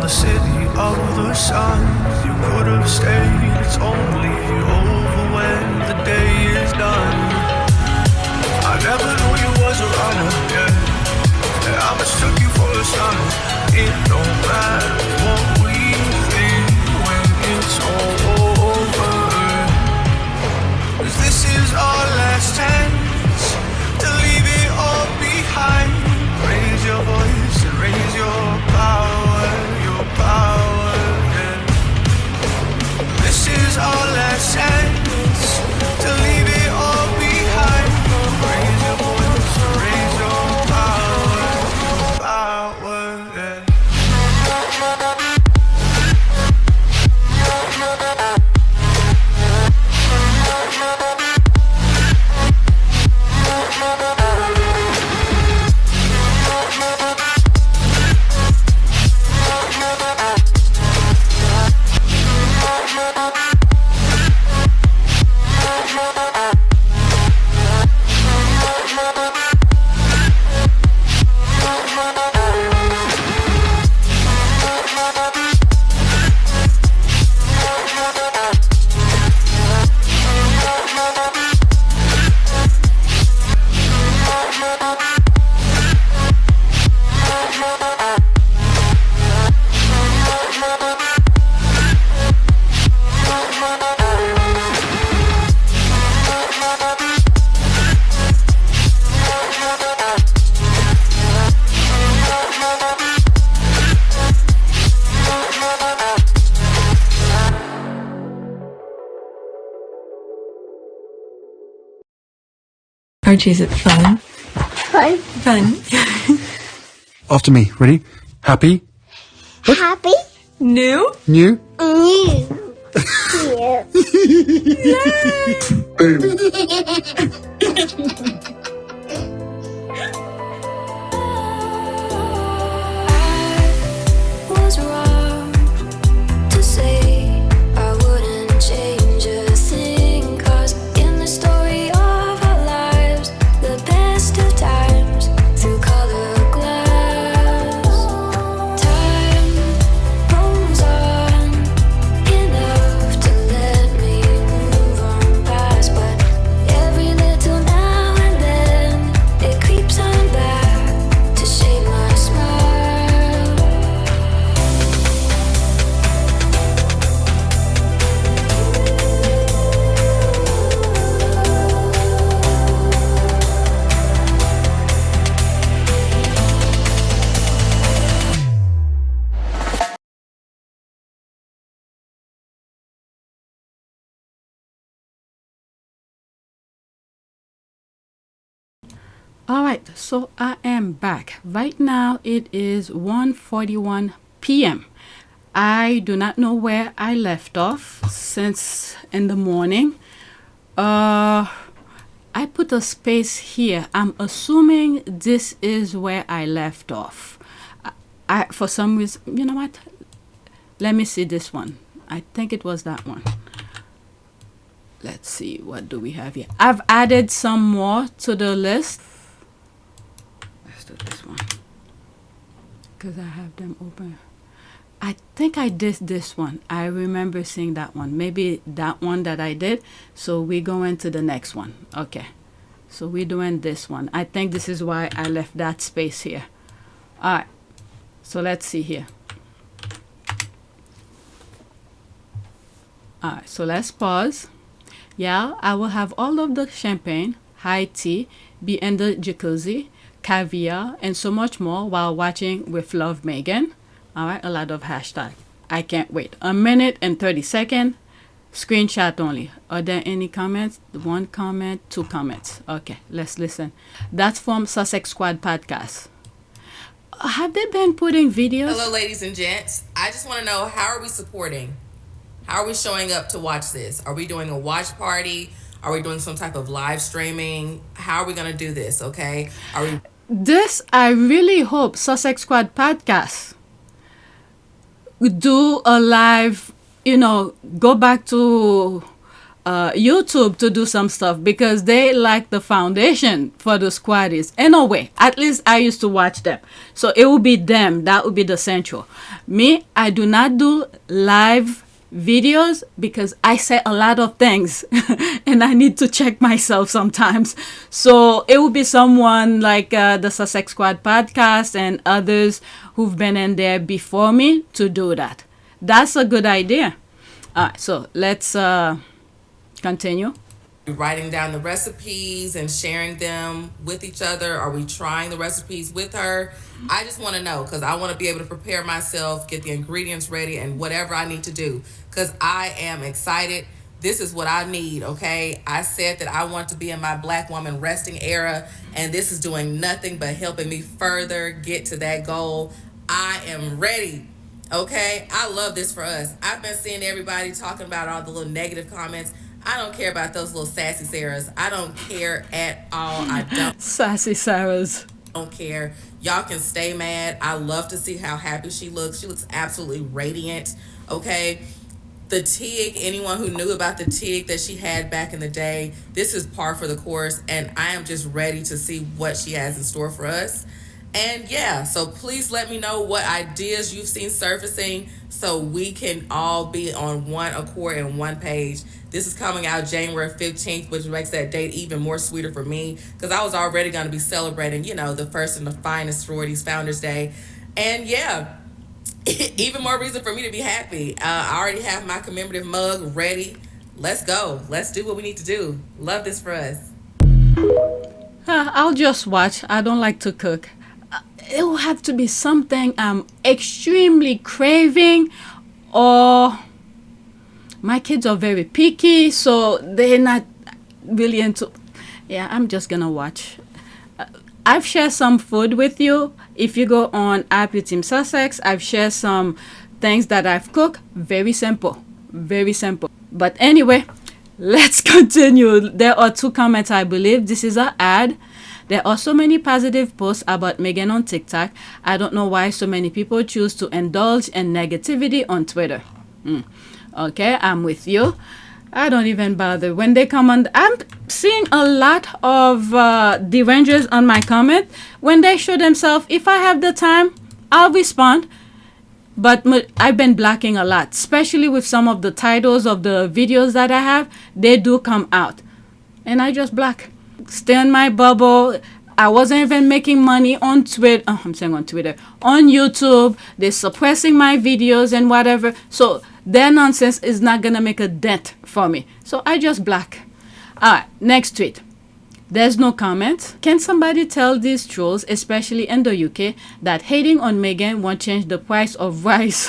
the city of the sun. You could have stayed, it's only over when the day is done. I never knew you was a runner, yeah. I mistook you for a son. It don't matter what we think when it's all over. 'Cause this is our last chance to leave it all behind. Raise your voice and raise your power, yeah. This is our last chance to leave it all behind. Raise your voice and raise your power, yeah. Archie, is it fun? Fun. Fun. After me. Ready? Happy? Happy. New? New? New. Was wrong to say I wouldn't change a thing, 'cause in the story of our lives, the best of times through color glass, time rolls on enough to let me move on past, but every little now and then it creeps on back to shape my smile. All right, so I am back. Right now it is 1:41 p.m. I do not know where I left off since in the morning. I put a space here. I'm assuming this is where I left off. I for some reason, you know what? Let me see this one. I think it was that one. Let's see, what do we have here? I've added some more to the list. Let's do this one because I have them open. I think I did this one. I remember seeing that one. Maybe that one that I did. So we go into the next one. Okay. So we're doing this one. I think this is why I left that space here. All right. So let's see here. All right. So let's pause. Yeah, I will have all of the champagne, high tea, be in the jacuzzi, caviar, and so much more while watching with Love Meghan. All right, a lot of hashtag. I can't wait. 1 minute and 30 seconds. Screenshot only. Are there any comments? 1 comment, 2 comments. Okay, let's listen. That's from Sussex Squad Podcast. Have they been putting videos? Hello, ladies and gents. I just want to know, how are we supporting? How are we showing up to watch this? Are we doing a watch party? Are we doing some type of live streaming? How are we going to do this, okay? Are we... This, I really hope Sussex Squad Podcast do a live, go back to YouTube to do some stuff because they like the foundation for the squaddies. In a way, at least I used to watch them. So it would be them. That would be the central. Me, I do not do live videos because I say a lot of things and I need to check myself sometimes. So it would be someone like the Sussex Squad podcast and others who've been in there before me to do that. That's a good idea. All right, so let's continue. Writing down the recipes and sharing them with each other. Are we trying the recipes with her? I just want to know because I want to be able to prepare myself, get the ingredients ready, and whatever I need to do because I am excited. This is what I need, okay? I said that I want to be in my Black woman resting era, and this is doing nothing but helping me further get to that goal. I am ready, okay? I love this for us. I've been seeing everybody talking about all the little negative comments. I don't care about those little sassy Sarahs. I don't care at all. I don't. Sassy Sarahs. Don't care. Y'all can stay mad. I love to see how happy she looks. She looks absolutely radiant. Okay. The TIG, anyone who knew about the TIG that she had back in the day, this is par for the course. And I am just ready to see what she has in store for us. And yeah, so please let me know what ideas you've seen surfacing so we can all be on one accord and one page. This is coming out January 15th, which makes that date even more sweeter for me because I was already going to be celebrating, you know, the first and the finest sororities Founders Day. And yeah, even more reason for me to be happy. I already have my commemorative mug ready. Let's go. Let's do what we need to do. Love this for us. I'll just watch. I don't like to cook. It will have to be something I'm extremely craving, or my kids are very picky, so they're not really into. Yeah, I'm just gonna watch. I've shared some food with you. If you go on Team Sussex, I've shared some things that I've cooked. Very simple, very simple. But anyway, let's continue. There are 2 comments, I believe. This is an ad. There are so many positive posts about Meghan on TikTok. I don't know why so many people choose to indulge in negativity on Twitter. Okay, I'm with you. I don't even bother. When they come on, I'm seeing a lot of derangers on my comment. When they show themselves, if I have the time, I'll respond. But I've been blocking a lot, especially with some of the titles of the videos that I have. They do come out. And I just block. Stay in my bubble. I wasn't even making money on Twitter. Oh, I'm saying on Twitter. On YouTube. They're suppressing my videos and whatever. So their nonsense is not going to make a dent for me. So I just block. All right. Next tweet. There's no comment. Can somebody tell these trolls, especially in the UK, that hating on Meghan won't change the price of rice?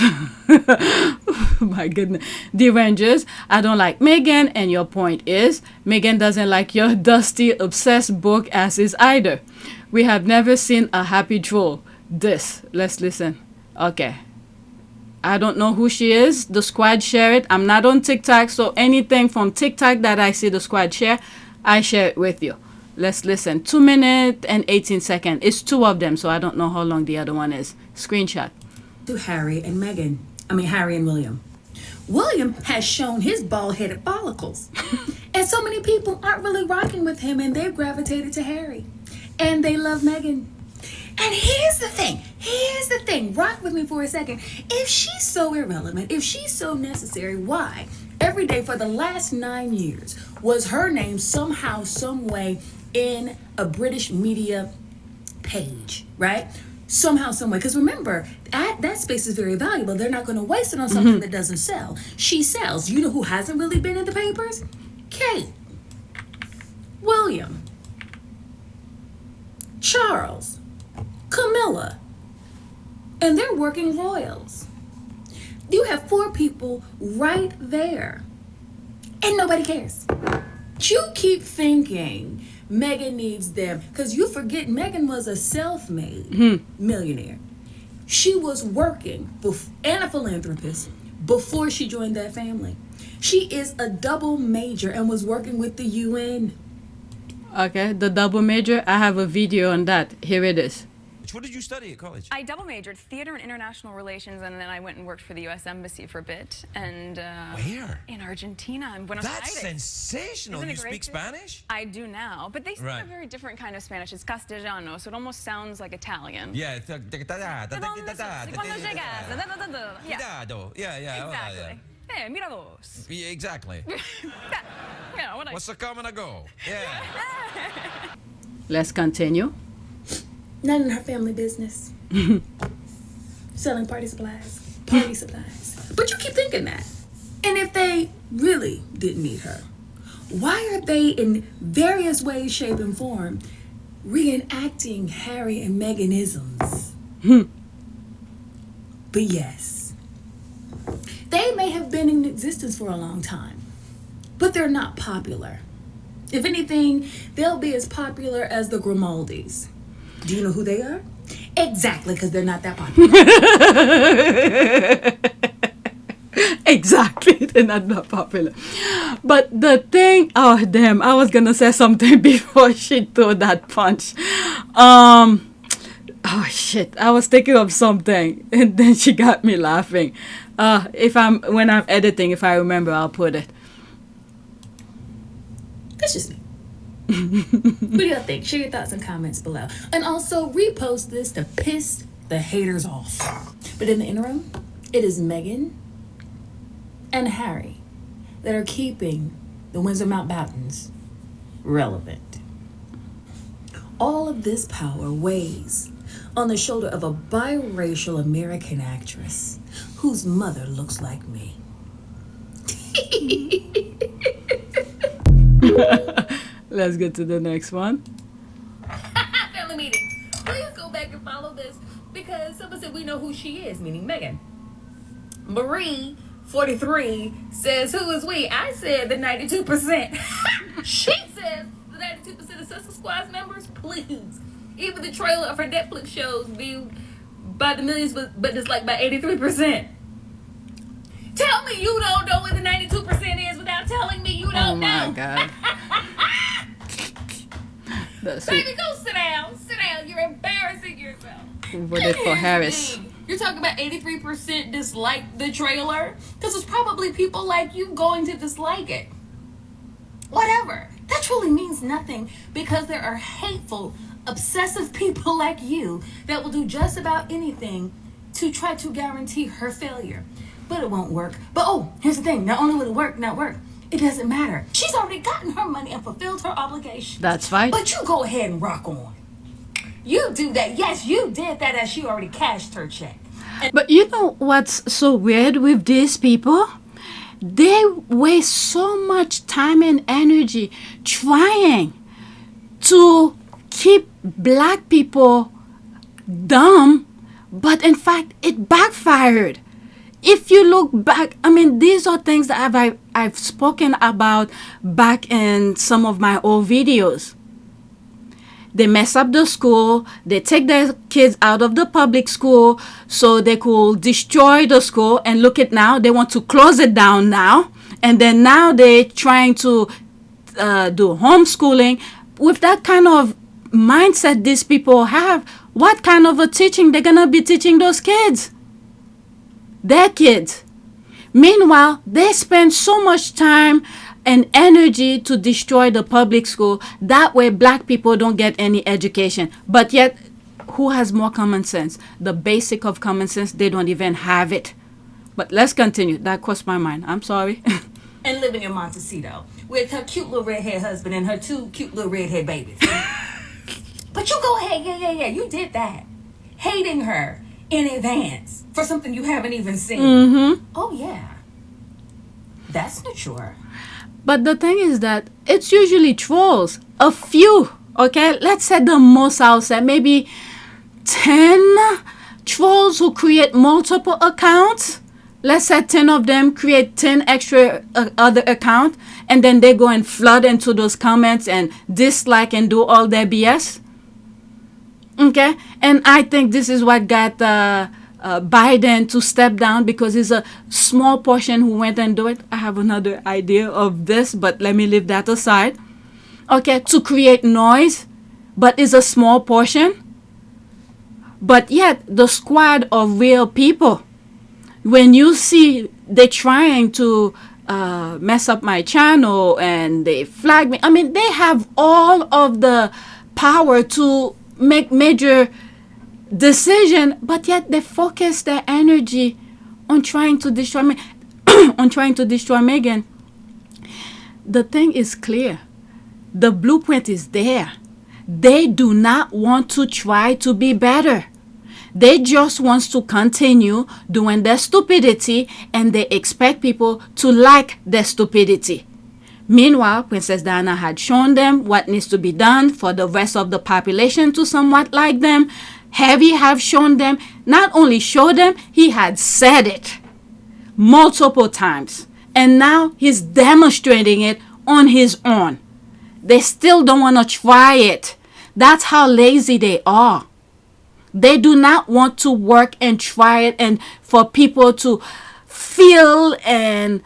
My goodness. The Rangers, I don't like Meghan, and your point is, Meghan doesn't like your dusty, obsessed book asses either. We have never seen a happy troll. Let's listen. Okay. I don't know who she is. The squad share it. I'm not on TikTok, so anything from TikTok that I see the squad share, I share it with you. Let's listen. 2 minutes and 18 seconds. It's 2 of them, so I don't know how long the other one is. Screenshot. To Harry and Meghan. Harry and William. William has shown his bald-headed follicles. And so many people aren't really rocking with him, and they've gravitated to Harry. And they love Meghan. And here's the thing. Rock with me for a second. If she's so irrelevant, if she's so necessary, why? Every day for the last 9 years was her name somehow, some way in a British media page, right? Somehow, some way. Because remember, that space is very valuable. They're not going to waste it on something that doesn't sell. She sells. You know who hasn't really been in the papers? Kate, William, Charles, Camilla, and they're working royals. You have 4 people right there, and nobody cares. You keep thinking Meghan needs them, because you forget Meghan was a self-made millionaire. She was working and a philanthropist before she joined that family. She is a double major and was working with the UN. Okay, the double major, I have a video on that. Here it is. college? What did you study at college? I double majored theater and international relations, and then I went and worked for the U.S. Embassy for a bit. And Where? In Argentina, in Buenos Aires. That's sensational. Isn't it You great speak too? Spanish? I do now, but they speak Right. a very different kind of Spanish. It's Castellano, so it almost sounds like Italian. Yeah. Yeah. Cuidado. Yeah. Exactly. Hey, mira vos. Yeah, exactly. Yeah, what What's a come and a go? Yeah. Let's continue. None in her family business. Selling party supplies. Party supplies. But you keep thinking that. And if they really didn't need her, why are they in various ways, shape, and form reenacting Harry and Meghanisms? But yes, they may have been in existence for a long time, but they're not popular. If anything, they'll be as popular as the Grimaldis. Do you know who they are? Exactly, because they're not that popular. Exactly, they're not that popular. But the thing, oh damn, I was gonna say something before she threw that punch. Oh shit, I was thinking of something and then she got me laughing. When I'm editing, if I remember, I'll put it. That's just me. What do y'all think? Share your thoughts and comments below. And also repost this to piss the haters off. But in the interim, it is Meghan and Harry that are keeping the Windsor Mountbattens relevant. All of this power weighs on the shoulder of a biracial American actress whose mother looks like me. Let's get to the next one. Family meeting. Please go back and follow this because someone said we know who she is, meaning Meghan. Marie, 43, says, who is we? I said the 92%. She says the 92% of Sussex Squad's members, please. Even the trailer of her Netflix shows viewed by the millions, but disliked by 83%. Tell me you don't know what the 92% is without telling me you don't know. Oh my god. Baby, go sit down. Sit down. You're embarrassing yourself. Who voted for Harris? You're talking about 83% dislike the trailer? Because it's probably people like you going to dislike it. Whatever. That truly means nothing because there are hateful, obsessive people like you that will do just about anything to try to guarantee her failure. But it won't work. But oh, here's the thing. Not only will it not work, it doesn't matter. She's already gotten her money and fulfilled her obligation. That's fine. But you go ahead and rock on. You do that. Yes, you did that as she already cashed her check. But you know what's so weird with these people? They waste so much time and energy trying to keep black people dumb, but in fact, it backfired. If you look back, I mean, these are things that I've spoken about back in some of my old videos. They mess up the school. They take their kids out of the public school so they could destroy the school. And look at now, they want to close it down now. And then now they're trying to do homeschooling. With that kind of mindset these people have, what kind of a teaching they're going to be teaching those kids? Their kids. Meanwhile, they spend so much time and energy to destroy the public school. That way, black people don't get any education. But yet, who has more common sense? The basic of common sense, they don't even have it. But let's continue. That crossed my mind. I'm sorry. And living in Montecito with her cute little redhead husband and her 2 cute little redhead babies. But you go ahead. Yeah. You did that. Hating her in advance for something you haven't even seen. Mm-hmm. Oh, yeah. That's mature. But the thing is that it's usually trolls. A few, okay? Let's say the most I'll say maybe 10 trolls who create multiple accounts. Let's say 10 of them create 10 extra other accounts. And then they go and flood into those comments and dislike and do all their BS. Okay? And I think this is what got Biden to step down because it's a small portion who went and do it. I have another idea of this, but let me leave that aside. Okay, to create noise, but it's a small portion. But yet, the squad of real people, when you see they trying to mess up my channel and they flag me, I mean, they have all of the power to make major decision, but yet they focus their energy on trying to destroy me, on trying to destroy Meghan. The thing is clear. The blueprint is there. They do not want to try to be better. They just want to continue doing their stupidity, and they expect people to like their stupidity. Meanwhile, Princess Diana had shown them what needs to be done for the rest of the population to somewhat like them. Harry have shown them, not only showed them, he had said it multiple times. And now he's demonstrating it on his own. They still don't want to try it. That's how lazy they are. They do not want to work and try it and for people to feel and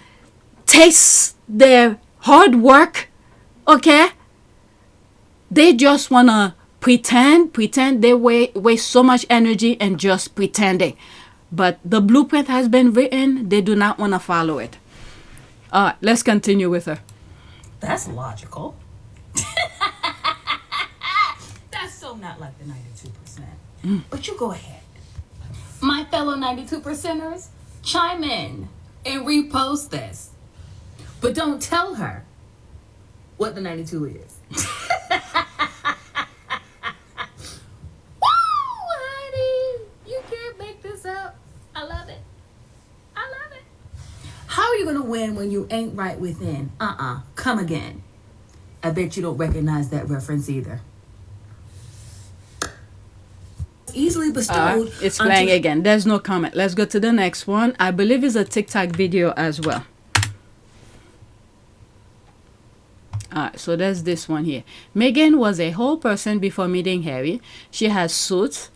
taste their hard work. Okay? They just want to pretend. They waste so much energy and just pretending. But the blueprint has been written. They do not want to follow it. All right, let's continue with her. That's logical. That's so not like the 92%. But you go ahead. My fellow 92%ers, chime in and repost this. But don't tell her what the 92 is. Woo, honey! You can't make this up. I love it. I love it. How are you going to win when you ain't right within? Come again. I bet you don't recognize that reference either. Easily bestowed. It's playing again. There's no comment. Let's go to the next one. I believe it's a TikTok video as well. So there's this one here. Meghan was a whole person before meeting Harry. She has Suits,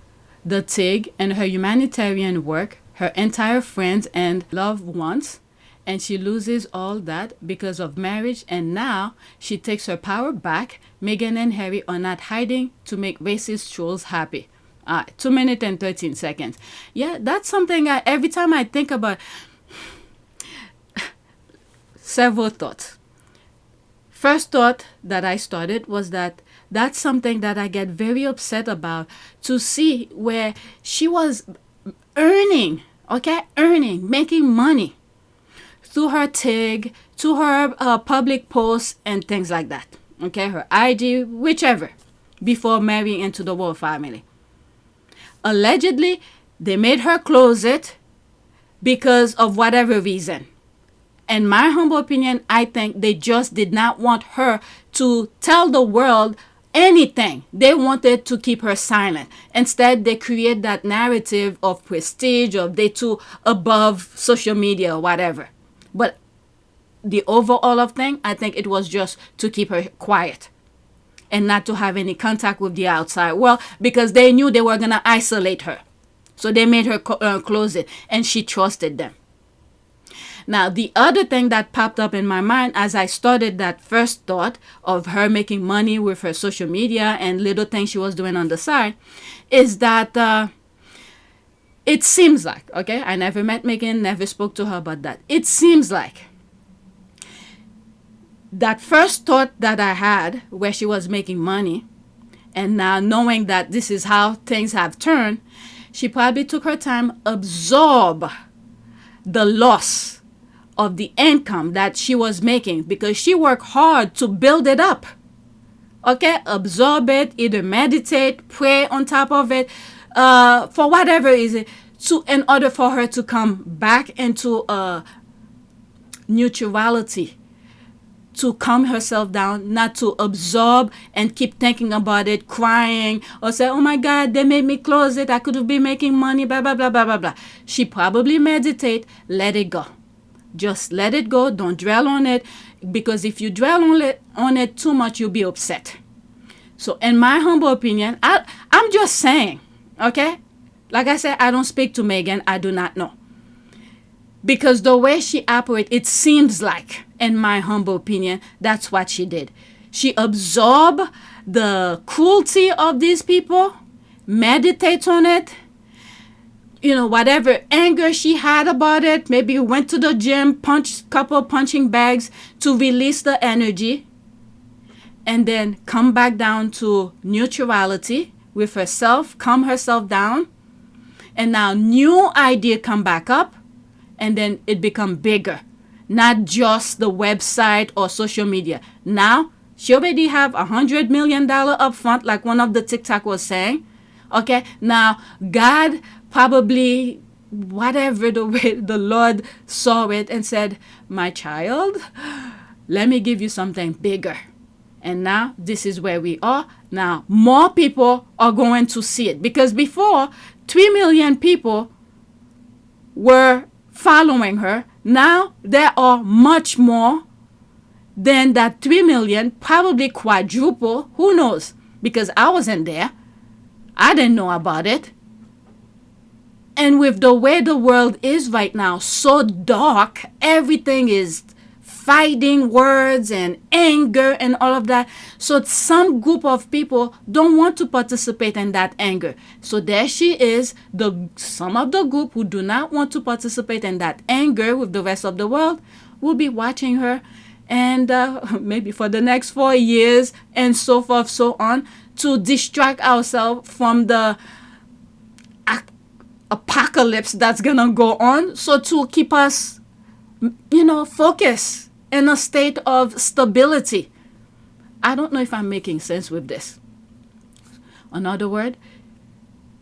the TIG, and her humanitarian work, her entire friends and loved ones, and she loses all that because of marriage, and now she takes her power back. Meghan and Harry are not hiding to make racist trolls happy. 2 minutes and 13 seconds. Yeah, that's something every time I think about. Several thoughts. First thought that I started was that's something that I get very upset about, to see where she was earning, making money through her TIG, to her public posts and things like that. Okay, her IG, whichever, before marrying into the royal family. Allegedly, they made her close it because of whatever reason. In my humble opinion, I think they just did not want her to tell the world anything. They wanted to keep her silent. Instead, they create that narrative of prestige, of they too above social media or whatever. But the overall of thing, I think it was just to keep her quiet and not to have any contact with the outside world, because they knew they were going to isolate her. So they made her close it, and she trusted them. Now, the other thing that popped up in my mind as I started that first thought of her making money with her social media and little things she was doing on the side is that it seems like, okay, I never met Meghan, never spoke to her about that. It seems like that first thought that I had where she was making money, and now knowing that this is how things have turned, she probably took her time absorb the loss of the income that she was making, because she worked hard to build it up. Okay, absorb it, either meditate, pray on top of it, for whatever is it, in order for her to come back into neutrality, to calm herself down, not to absorb and keep thinking about it, crying, or say, oh my God, they made me close it, I could have been making money, blah, blah, blah, blah, blah, blah. She probably meditate, let it go. Just let it go. Don't dwell on it, because if you dwell on it too much, you'll be upset. So in my humble opinion, I'm just saying, okay? Like I said, I don't speak to Meghan. I do not know. Because the way she operates, it seems like, in my humble opinion, that's what she did. She absorbed the cruelty of these people, meditate on it, whatever anger she had about it, maybe went to the gym, punched couple punching bags to release the energy, and then come back down to neutrality with herself, calm herself down, and now new idea come back up, and then it become bigger. Not just the website or social media. Now, she already have $100 million up front, like one of the TikTok was saying. Okay, now God probably, whatever the way the Lord saw it and said, my child, let me give you something bigger. And now this is where we are. Now more people are going to see it, because before 3 million people were following her. Now there are much more than that 3 million, probably quadruple. Who knows? Because I wasn't there. I didn't know about it. And with the way the world is right now, so dark, everything is fighting words and anger and all of that. So some group of people don't want to participate in that anger. So there she is, some of the group who do not want to participate in that anger with the rest of the world will be watching her, and maybe for the next 4 years and so forth, so on, to distract ourselves from the apocalypse that's gonna go on. So to keep us, focused in a state of stability. I don't know if I'm making sense with this. In other words,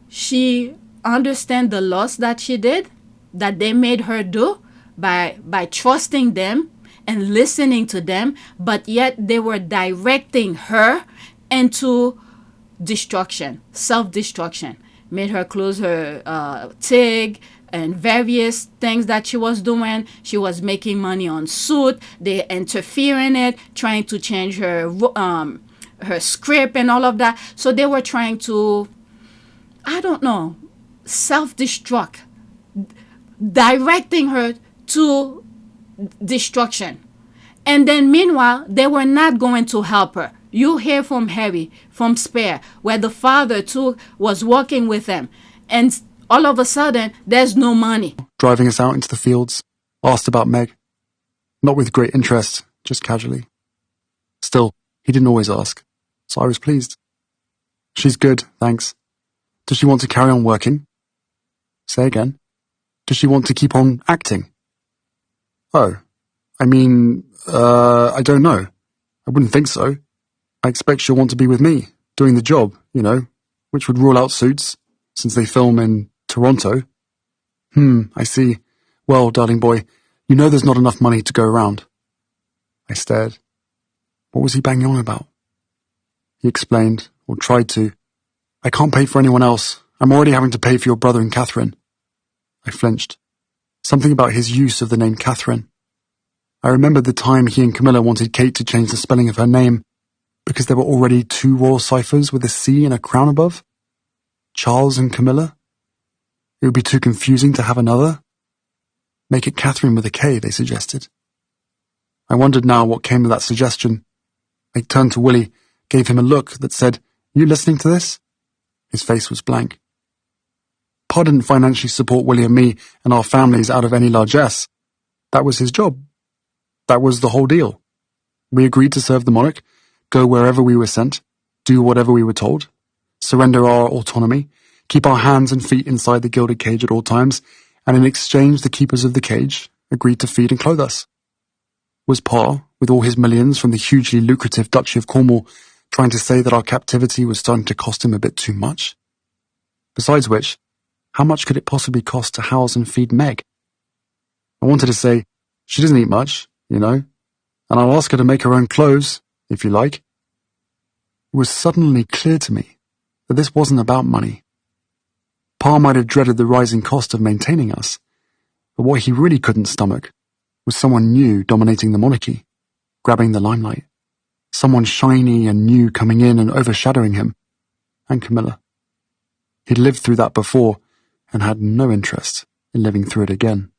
she understands the loss that she did, that they made her do by trusting them and listening to them, but yet they were directing her into destruction, self-destruction. Made her close her TIG and various things that she was doing. She was making money on suit. They interfere in it, trying to change her script and all of that. So they were trying to, self-destruct, directing her to destruction. And then meanwhile, they were not going to help her. You hear from Harry, from Spare, where the father too was working with them. And all of a sudden, there's no money. Driving us out into the fields, asked about Meg. Not with great interest, just casually. Still, he didn't always ask, so I was pleased. She's good, thanks. Does she want to carry on working? Say again. Does she want to keep on acting? Oh, I don't know. I wouldn't think so. I expect she'll want to be with me, doing the job, which would rule out Suits, since they film in Toronto. I see. Well, darling boy, there's not enough money to go around. I stared. What was he banging on about? He explained, or tried to. I can't pay for anyone else. I'm already having to pay for your brother and Catherine. I flinched. Something about his use of the name Catherine. I remembered the time he and Camilla wanted Kate to change the spelling of her name because there were already 2 royal ciphers with a C and a crown above. Charles and Camilla? It would be too confusing to have another. Make it Catherine with a K, they suggested. I wondered now what came of that suggestion. I turned to Willie, gave him a look that said, "You listening to this?" His face was blank. Pa didn't financially support Willie and me and our families out of any largesse. That was his job. That was the whole deal. We agreed to serve the monarch, go wherever we were sent, do whatever we were told, surrender our autonomy, keep our hands and feet inside the gilded cage at all times, and in exchange the keepers of the cage agreed to feed and clothe us. Was Pa, with all his millions from the hugely lucrative Duchy of Cornwall, trying to say that our captivity was starting to cost him a bit too much? Besides which, how much could it possibly cost to house and feed Meg? I wanted to say, she doesn't eat much, and I'll ask her to make her own clothes, if you like. It was suddenly clear to me that this wasn't about money. Pa might have dreaded the rising cost of maintaining us, but what he really couldn't stomach was someone new dominating the monarchy, grabbing the limelight. Someone shiny and new coming in and overshadowing him, and Camilla. He'd lived through that before and had no interest in living through it again.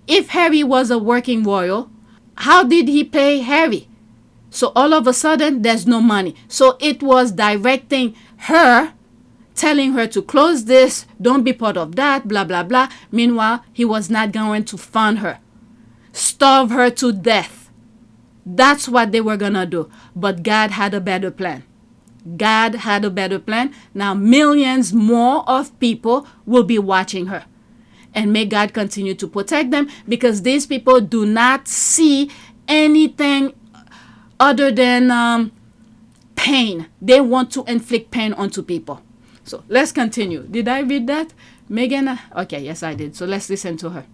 If Harry was a working royal, how did he pay Harry? So all of a sudden, there's no money. So it was directing her, telling her to close this, don't be part of that, blah, blah, blah. Meanwhile, he was not going to fund her, starve her to death. That's what they were going to do. But God had a better plan. God had a better plan. Now millions more of people will be watching her. And may God continue to protect them, because these people do not see anything other than pain. They want to inflict pain onto people. So let's continue. Did I read that? Meghan? Okay, yes, I did. So let's listen to her.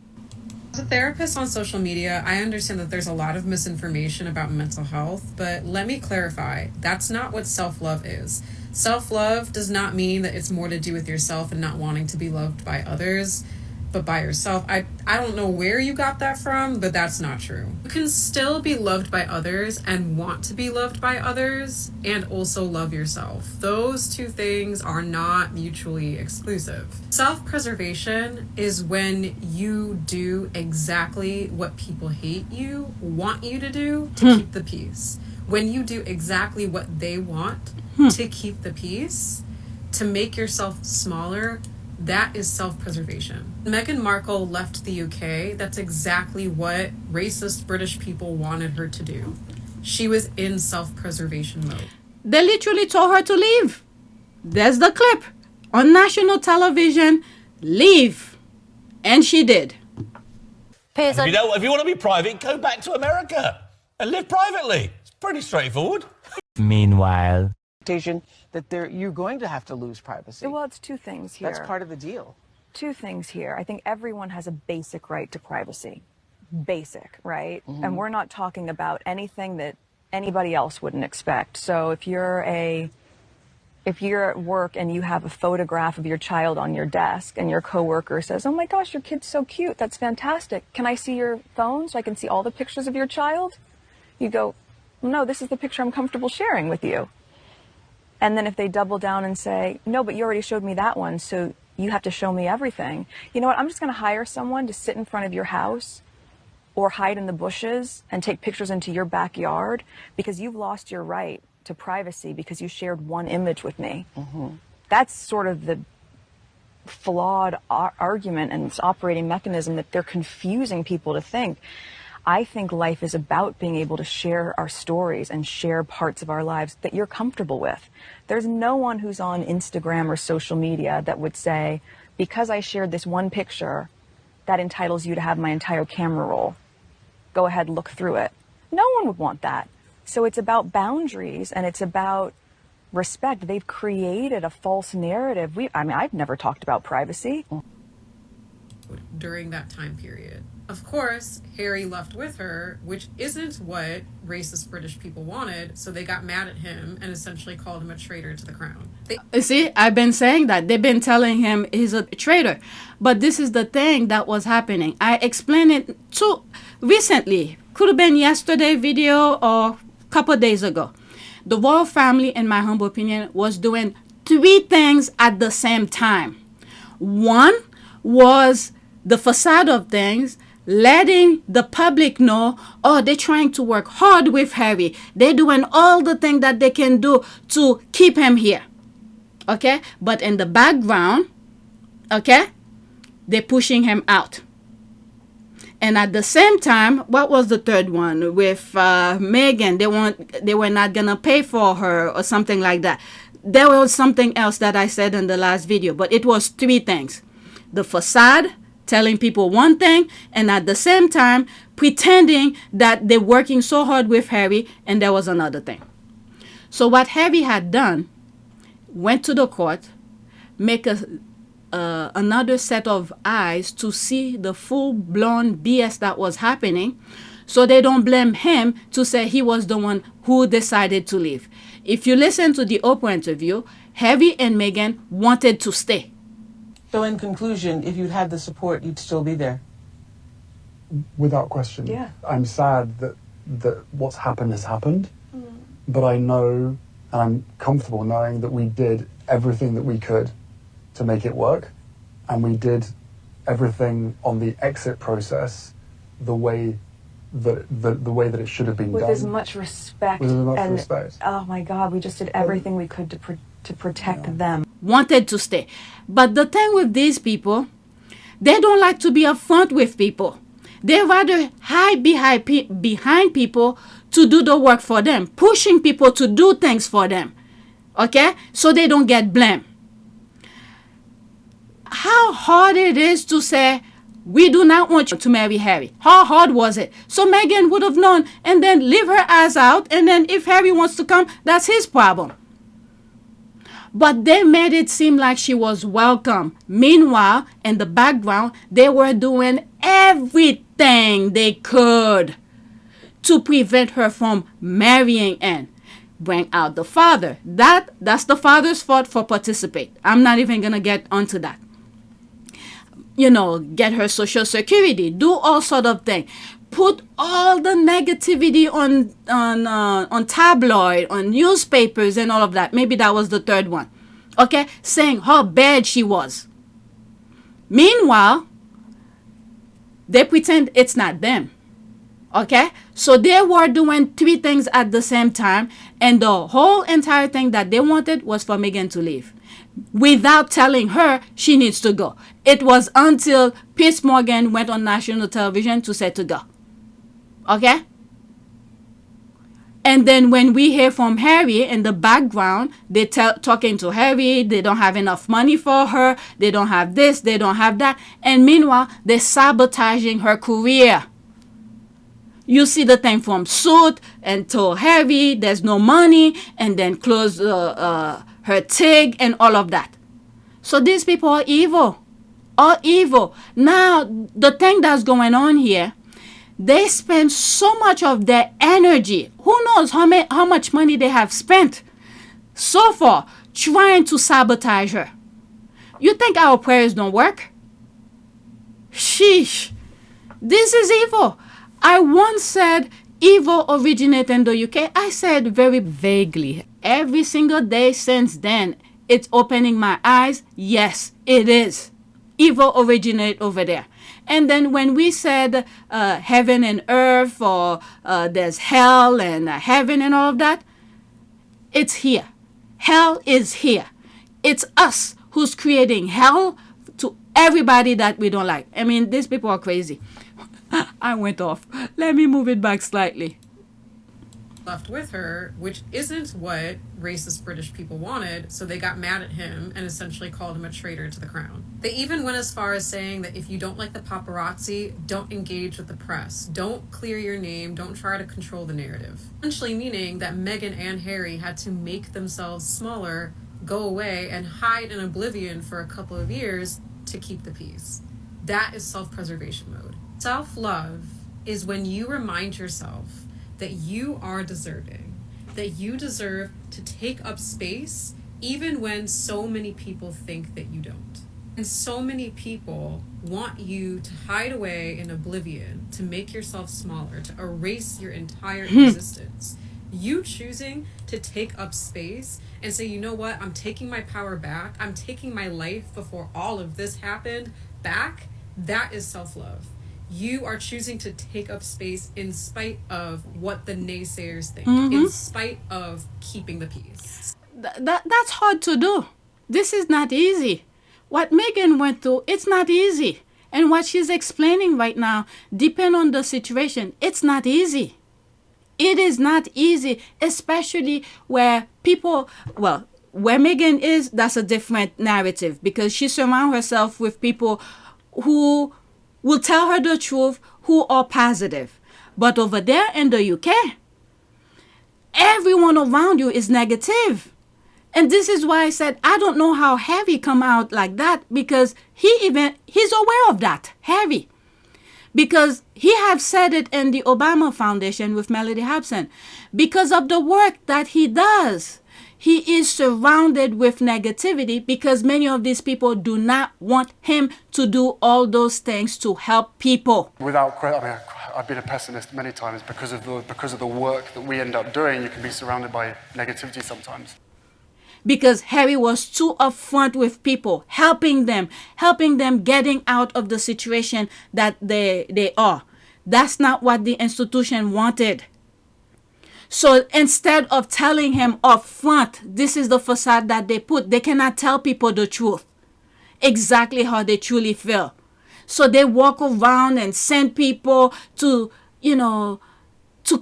As a therapist on social media, I understand that there's a lot of misinformation about mental health, but let me clarify, that's not what self-love is. Self-love does not mean that it's more to do with yourself and not wanting to be loved by others, but by yourself. I don't know where you got that from, but that's not true. You can still be loved by others and want to be loved by others and also love yourself. Those two things are not mutually exclusive. Self-preservation is when you do exactly what people hate you, want you to do to keep the peace. When you do exactly what they want to keep the peace, to make yourself smaller, that is self-preservation. Meghan Markle left the UK. That's exactly what racist British people wanted her to do. She was in self-preservation mode. They literally told her to leave. There's the clip on national television. Leave. And she did. If you want to be private, go back to America and live privately. It's pretty straightforward. Meanwhile, that you're going to have to lose privacy. Well, it's two things here. That's part of the deal. Two things here. I think everyone has a basic right to privacy. Basic, right? Mm-hmm. And we're not talking about anything that anybody else wouldn't expect. So if you're at work and you have a photograph of your child on your desk and your coworker says, "Oh my gosh, your kid's so cute. That's fantastic. Can I see your phone so I can see all the pictures of your child?" You go, "No, this is the picture I'm comfortable sharing with you." And then if they double down and say, "No, but you already showed me that one, so you have to show me everything." You know what? I'm just going to hire someone to sit in front of your house or hide in the bushes and take pictures into your backyard because you've lost your right to privacy because you shared one image with me. Mm-hmm. That's sort of the flawed argument and this operating mechanism that they're confusing people to think. I think life is about being able to share our stories and share parts of our lives that you're comfortable with. There's no one who's on Instagram or social media that would say, because I shared this one picture, that entitles you to have my entire camera roll. Go ahead, look through it. No one would want that. So it's about boundaries and it's about respect. They've created a false narrative. I've never talked about privacy. During that time period. Of course, Harry left with her, which isn't what racist British people wanted, so they got mad at him and essentially called him a traitor to the crown. See, I've been saying that. They've been telling him he's a traitor. But this is the thing that was happening. I explained it recently. Could have been yesterday's video or a couple of days ago. The royal family, in my humble opinion, was doing three things at the same time. One was the facade of things, letting the public know, oh, they're trying to work hard with Harry. They're doing all the things that they can do to keep him here. Okay? But in the background, okay, they're pushing him out. And at the same time, what was the third one? With Meghan, they were not going to pay for her or something like that. There was something else that I said in the last video, but it was three things. The facade, telling people one thing, and at the same time pretending that they're working so hard with Harry, and there was another thing. So what Harry had done, went to the court, make another set of eyes to see the full-blown BS that was happening, so they don't blame him to say he was the one who decided to leave. If you listen to the Oprah interview, Harry and Meghan wanted to stay. So in conclusion, if you'd had the support, you'd still be there? Without question. Yeah. I'm sad that what's happened has happened, but I know, and I'm comfortable knowing that we did everything that we could to make it work, and we did everything on the exit process the way that it should have been with done. As much respect. With as much respect. Oh my God, we just did everything we could to protect them. Wanted to stay. But the thing with these people, they don't like to be upfront with people. They rather hide behind people to do the work for them, pushing people to do things for them. Okay? So they don't get blamed. How hard it is to say, we do not want you to marry Harry. How hard was it? So Meghan would have known and then leave her ass out. And then if Harry wants to come, that's his problem. But they made it seem like she was welcome. Meanwhile, in the background, they were doing everything they could to prevent her from marrying Anne. Bring out the father. That's the father's fault for participate. I'm not even going to get onto that. You know, get her social security, do all sort of things. Put all the negativity on tabloid, on newspapers and all of that. Maybe that was the third one. Okay? Saying how bad she was. Meanwhile, they pretend it's not them. Okay? So they were doing three things at the same time. And the whole entire thing that they wanted was for Meghan to leave. Without telling her she needs to go. It was until Piers Morgan went on national television to say to go. Okay? And then when we hear from Harry in the background, they talking to Harry, they don't have enough money for her, they don't have this, they don't have that. And meanwhile, they're sabotaging her career. You see the thing from Suit and to Harry, there's no money, and then close her TIG and all of that. So these people are evil. All evil. Now, the thing that's going on here, they spend so much of their energy. Who knows how much money they have spent so far trying to sabotage her. You think our prayers don't work? Sheesh. This is evil. I once said evil originated in the UK. I said very vaguely. Every single day since then, it's opening my eyes. Yes, it is. Evil originated over there. And then when we said heaven and earth, or there's hell and heaven and all of that, it's here. Hell is here. It's us who's creating hell to everybody that we don't like. I mean, these people are crazy. I went off. Let me move it back slightly. Left with her, which isn't what racist British people wanted, so they got mad at him and essentially called him a traitor to the crown. They even went as far as saying that if you don't like the paparazzi, don't engage with the press, don't clear your name, don't try to control the narrative. Essentially meaning that Meghan and Harry had to make themselves smaller, go away, and hide in oblivion for a couple of years to keep the peace. That is self-preservation mode. Self-love is when you remind yourself that you are deserving, that you deserve to take up space even when so many people think that you don't. And so many people want you to hide away in oblivion, to make yourself smaller, to erase your entire existence. You choosing to take up space and say, you know what, I'm taking my power back, I'm taking my life before all of this happened back, that is self-love. You are choosing to take up space in spite of what the naysayers think, in spite of keeping the peace. That's hard to do. This is not easy. What Meghan went through, it's not easy. And what she's explaining right now, depend on the situation, it's not easy. It is not easy, especially where people, well, where Meghan is, that's a different narrative because she surrounds herself with people who will tell her the truth, who are positive. But over there in the UK, everyone around you is negative. And this is why I said, I don't know how Harry come out like that because he's aware of that, Harry. Because he have said it in the Obama Foundation with Melody Hobson. Because of the work that he does. He is surrounded with negativity because many of these people do not want him to do all those things to help people. I've been a pessimist many times because of the work that we end up doing. You can be surrounded by negativity sometimes. Because Harry was too upfront with people, helping them getting out of the situation that they are. That's not what the institution wanted. So instead of telling him up front, this is the facade that they put, they cannot tell people the truth, exactly how they truly feel. So they walk around and send people to, to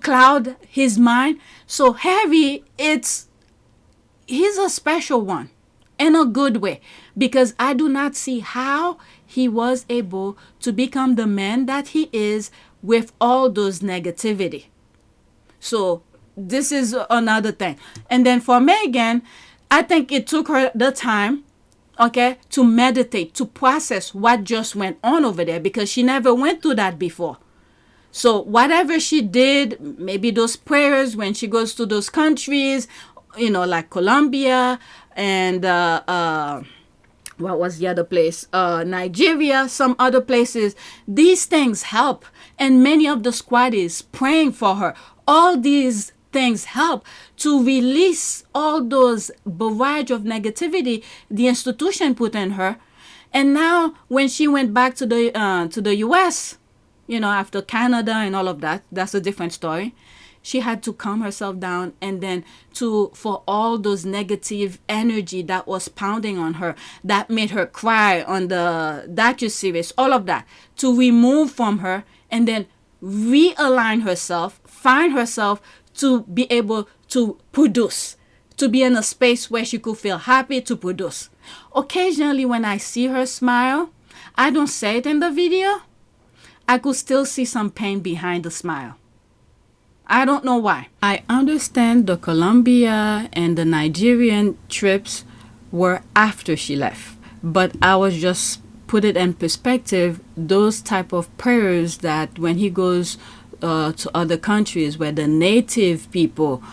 cloud his mind. So Harry, he's a special one in a good way, because I do not see how he was able to become the man that he is with all those negativity. So this is another thing. And then for Meghan, I think it took her the time, okay, to meditate, to process what just went on over there, because she never went through that before. So whatever she did, maybe those prayers when she goes to those countries, like Colombia and what was the other place? Nigeria, some other places. These things help. And many of the squad is praying for her. All these things help to release all those barrage of negativity the institution put in her. And now when she went back to the US, after Canada and all of that, that's a different story. She had to calm herself down, and then for all those negative energy that was pounding on her, that made her cry on the Duchess series, all of that, to remove from her, and then realign herself, find herself to be able to produce, to be in a space where she could feel happy to produce. Occasionally when I see her smile, I don't say it in the video, I could still see some pain behind the smile. I don't know why. I understand the Colombia and the Nigerian trips were after she left, but I was just put it in perspective, those type of prayers that when he goes to other countries where the native people,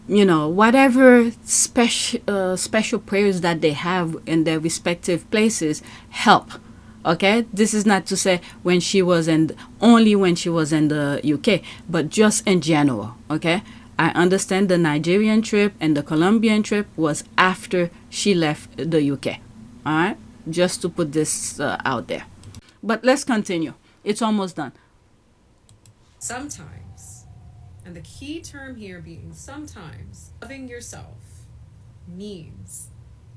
whatever special prayers that they have in their respective places help. Okay, this is not to say only when she was in the UK, but just in general. Okay, I understand the Nigerian trip and the Colombian trip was after she left the UK. All right, just to put this out there. But let's continue. It's almost done. Sometimes, and the key term here being sometimes, loving yourself means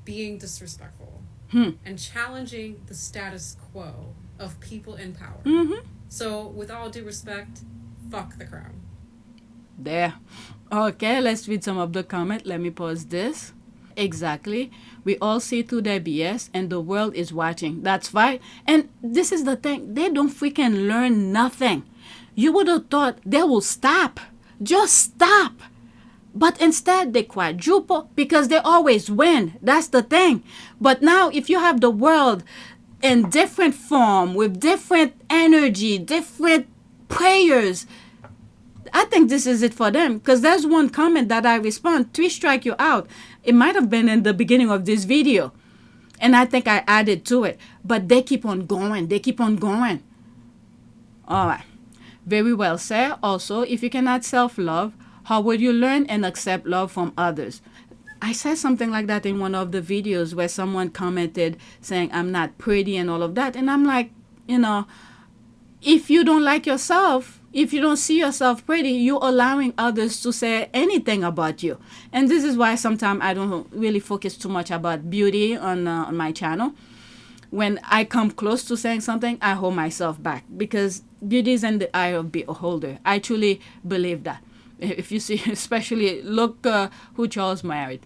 being disrespectful. And challenging the status quo of people in power. So, with all due respect, fuck the crown. There. Okay, let's read some of the comment. Let me pause this. Exactly. We all see through their BS and the world is watching. That's right. And this is the thing. They don't freaking learn nothing. You would have thought they will stop. Just stop. But instead, they quadruple because they always win. That's the thing. But now, if you have the world in different form, with different energy, different prayers, I think this is it for them. Because there's one comment that I respond, 3 strike you out. It might have been in the beginning of this video. And I think I added to it. But they keep on going. They keep on going. All right. Very well said. Also, if you cannot self-love, how would you learn and accept love from others? I said something like that in one of the videos where someone commented saying I'm not pretty and all of that. And I'm like, if you don't like yourself, if you don't see yourself pretty, you're allowing others to say anything about you. And this is why sometimes I don't really focus too much about beauty on my channel. When I come close to saying something, I hold myself back because beauty is in the eye of the beholder. I truly believe that. If you see, especially look who Charles married.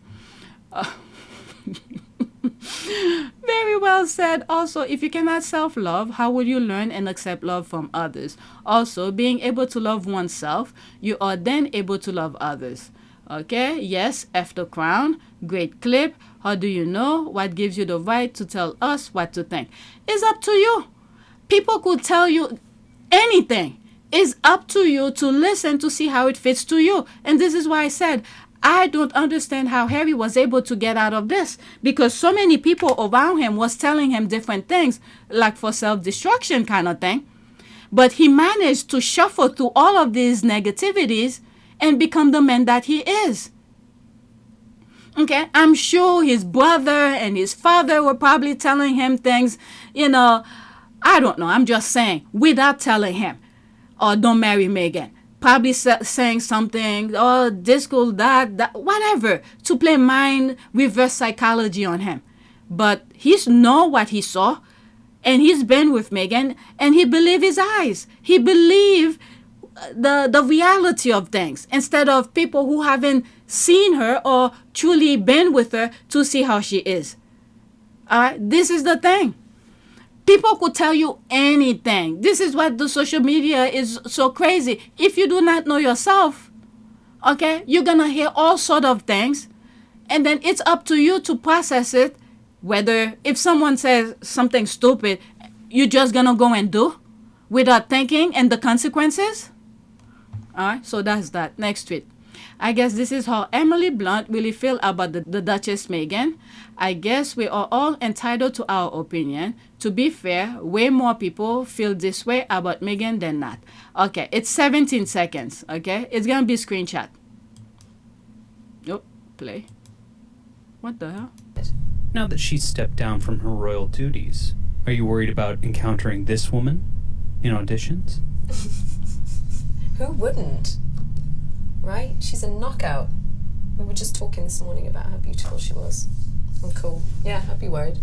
Very well said. Also, if you cannot self-love, how will you learn and accept love from others? Also, being able to love oneself, you are then able to love others. Okay, yes, F the crown. Great clip. How do you know? What gives you the right to tell us what to think? It's up to you. People could tell you anything. It's up to you to listen to see how it fits to you. And this is why I said, I don't understand how Harry was able to get out of this, because so many people around him was telling him different things, like for self-destruction kind of thing. But he managed to shuffle through all of these negativities and become the man that he is. Okay, I'm sure his brother and his father were probably telling him things, I don't know. I'm just saying, without telling him, or don't marry Meghan. probably saying something, oh, this cool, that, whatever, to play mind reverse psychology on him. But he's know what he saw, and he's been with Meghan, and he believed his eyes. He believed the reality of things instead of people who haven't seen her or truly been with her to see how she is. All right, this is the thing. People could tell you anything. This is what the social media is so crazy. If you do not know yourself, okay, you're going to hear all sort of things. And then it's up to you to process it. Whether if someone says something stupid, you're just going to go and do without thinking and the consequences. All right, so that's that. Next tweet. I guess this is how Emily Blunt really feel about the Duchess Meghan. I guess we are all entitled to our opinion. To be fair, way more people feel this way about Meghan than not. Okay, it's 17 seconds, okay? It's going to be screenshot. Oh, play. What the hell? Now that she's stepped down from her royal duties, are you worried about encountering this woman in auditions? Who wouldn't? Right? She's a knockout. We were just talking this morning about how beautiful she was. And cool. Yeah, I'd be worried.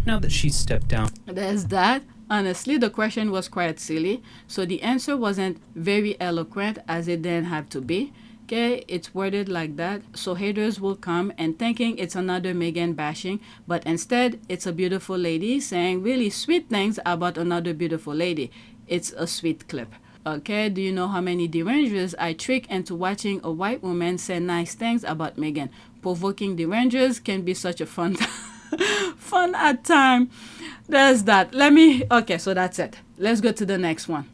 Now that she's stepped down. There's that. Honestly, the question was quite silly, so the answer wasn't very eloquent as it didn't have to be. Okay, it's worded like that, so haters will come and thinking it's another Meghan bashing, but instead it's a beautiful lady saying really sweet things about another beautiful lady. It's a sweet clip. Okay, do you know how many derangers I trick into watching a white woman say nice things about Meghan? Provoking derangers can be such a fun fun at time. There's that. Okay, so that's it. Let's go to the next one.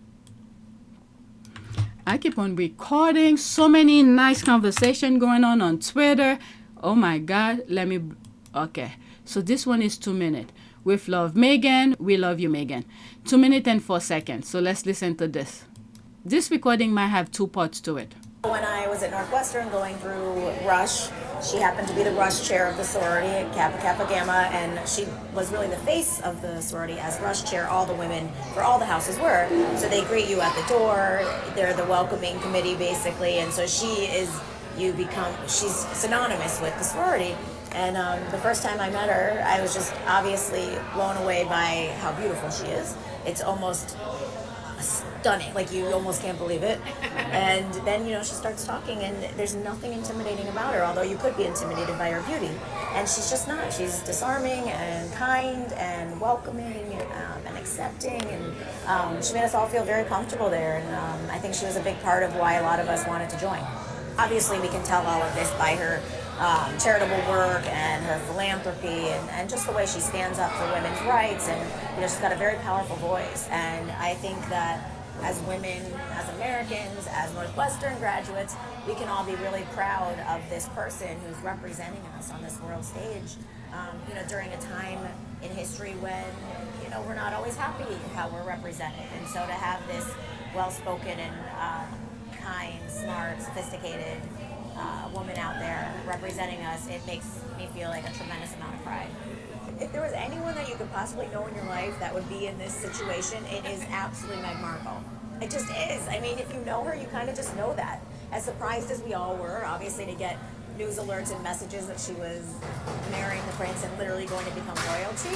I keep on recording. So many nice conversation going on Twitter. Oh my God. Okay, so this one is 2 minutes. With love, Meghan. We love you, Meghan. 2 minutes and 4 seconds. So let's listen to this. This recording might have 2 parts to it. When I was at Northwestern going through Rush, she happened to be the Rush chair of the sorority at Kappa Kappa Gamma, and she was really the face of the sorority as Rush chair. All the women for all the houses were. So they greet you at the door. They're the welcoming committee, basically. And so she's synonymous with the sorority. And the first time I met her, I was just obviously blown away by how beautiful she is. It's almost stunning, like you almost can't believe it. And then, she starts talking, and there's nothing intimidating about her, although you could be intimidated by her beauty. And she's just not. She's disarming and kind and welcoming and accepting. And she made us all feel very comfortable there. And I think she was a big part of why a lot of us wanted to join. Obviously, we can tell all of this by her charitable work and her philanthropy and just the way she stands up for women's rights. And she's got a very powerful voice. And I think that as women, as Americans, as Northwestern graduates, we can all be really proud of this person who's representing us on this world stage. During a time in history when we're not always happy how we're represented. And so to have this well-spoken and kind, smart, sophisticated woman out there representing us, it makes me feel like a tremendous amount of pride. If there was anyone that you could possibly know in your life that would be in this situation, it is absolutely Meghan Markle. It just is. I mean, if you know her, you kind of just know that. As surprised as we all were, obviously, to get news alerts and messages that she was marrying the prince and literally going to become royalty,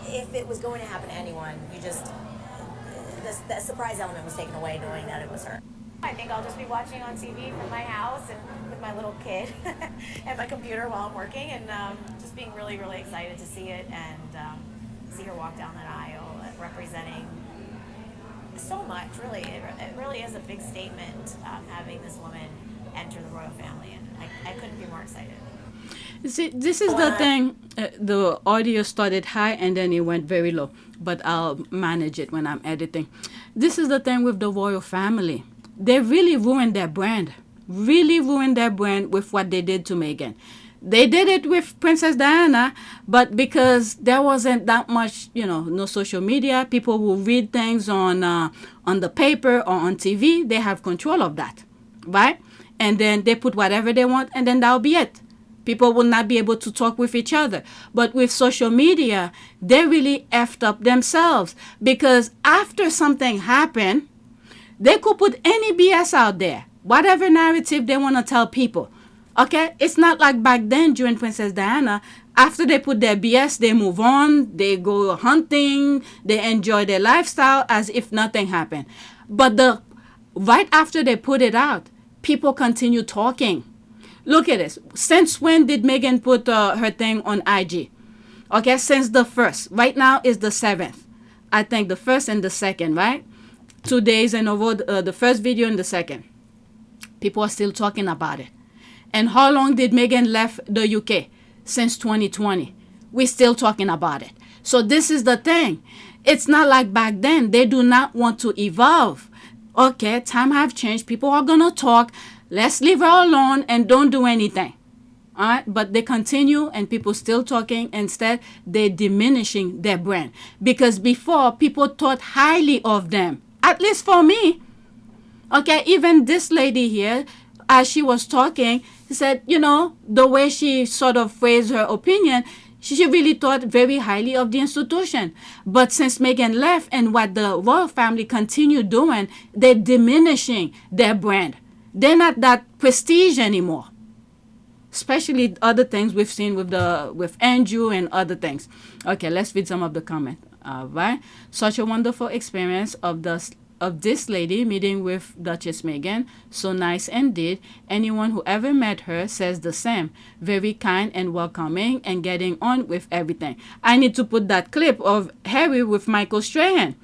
if it was going to happen to anyone, the surprise element was taken away knowing that it was her. I think I'll just be watching on TV from my house and with my little kid at my computer while I'm working, and just being really, really excited to see it and see her walk down that aisle representing so much. Really, it really is a big statement having this woman enter the royal family, and I couldn't be more excited. See, this is the thing. The audio started high and then it went very low, but I'll manage it when I'm editing. This is the thing with the royal family. They really ruined their brand. Really ruined their brand with what they did to Meghan. They did it with Princess Diana, but because there wasn't that much, no social media, people will read things on the paper or on TV. They have control of that, right? And then they put whatever they want, and then that'll be it. People will not be able to talk with each other. But with social media, they really effed up themselves, because after something happened, They could put any BS out there, whatever narrative they want to tell people. Okay? It's not like back then during Princess Diana. After they put their BS, they move on, they go hunting, they enjoy their lifestyle as if nothing happened. But right after they put it out, people continue talking. Look at this. Since when did Meghan put her thing on IG? Okay, since the 1st. Right now is the 7th. I think the 1st and the 2nd, right? 2 days and over the first video and the second. People are still talking about it. And how long did Meghan left the UK? Since 2020. We're still talking about it. So this is the thing. It's not like back then. They do not want to evolve. Okay, time have changed. People are going to talk. Let's leave her alone and don't do anything. All right, but they continue and people still talking. Instead, they're diminishing their brand. Because before, people thought highly of them. At least for me. Okay, even this lady here, as she was talking, said, you know, the way she sort of phrased her opinion, she really thought very highly of the institution. But since Meghan left and what the royal family continue doing, they're diminishing their brand. They're not that prestige anymore. Especially other things we've seen with Andrew and other things. Okay, let's read some of the comments. All right. Such a wonderful experience of this lady meeting with Duchess Meghan. So nice indeed. Anyone who ever met her says the same. Very kind and welcoming and getting on with everything. I need to put that clip of Harry with Michael Strahan,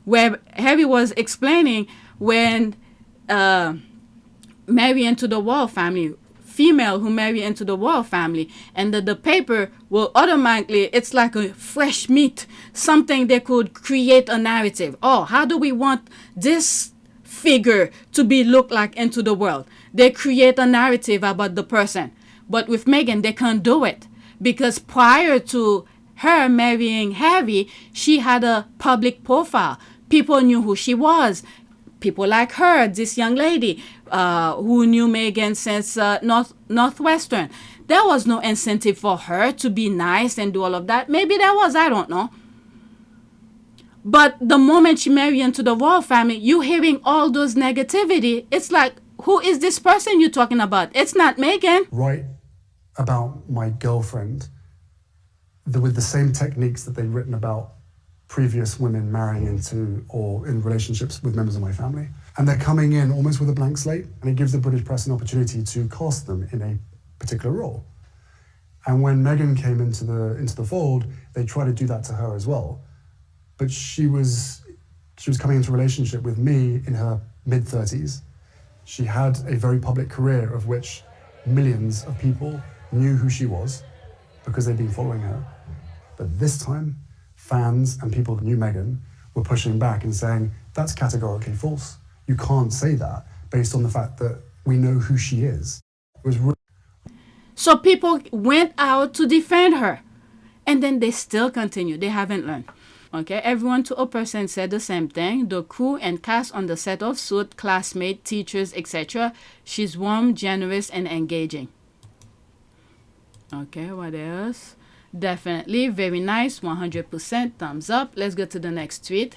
where Harry was explaining when marry into the royal family, female who marry into the royal family, and the paper will automatically, it's like a fresh meat, something they could create a narrative. Oh, how do we want this figure to be look like into the world? They create a narrative about the person. But with Meghan, they can't do it because prior to her marrying Harry, she had a public profile. People knew who she was. People like her, this young lady who knew Meghan since Northwestern. There was no incentive for her to be nice and do all of that. Maybe there was, I don't know. But the moment she married into the royal family, you hearing all those negativity. It's like, who is this person you're talking about? It's not Meghan. Write about my girlfriend with the same techniques that they'd written about previous women marrying into or in relationships with members of my family. And they're coming in almost with a blank slate, and it gives the British press an opportunity to cast them in a particular role. And when Meghan came into the fold, they tried to do that to her as well. But she was coming into a relationship with me in her mid-30s. She had a very public career of which millions of people knew who she was because they'd been following her. But this time, fans and people that knew Meghan were pushing back and saying, that's categorically false. You can't say that based on the fact that we know who she is. It was so people went out to defend her. And then they still continue. They haven't learned. Okay, everyone to a person said the same thing. The crew and cast on the set of Suit, classmates, teachers, etc. She's warm, generous, and engaging. Okay, what else? Definitely very nice, 100% thumbs up. Let's go to the next tweet.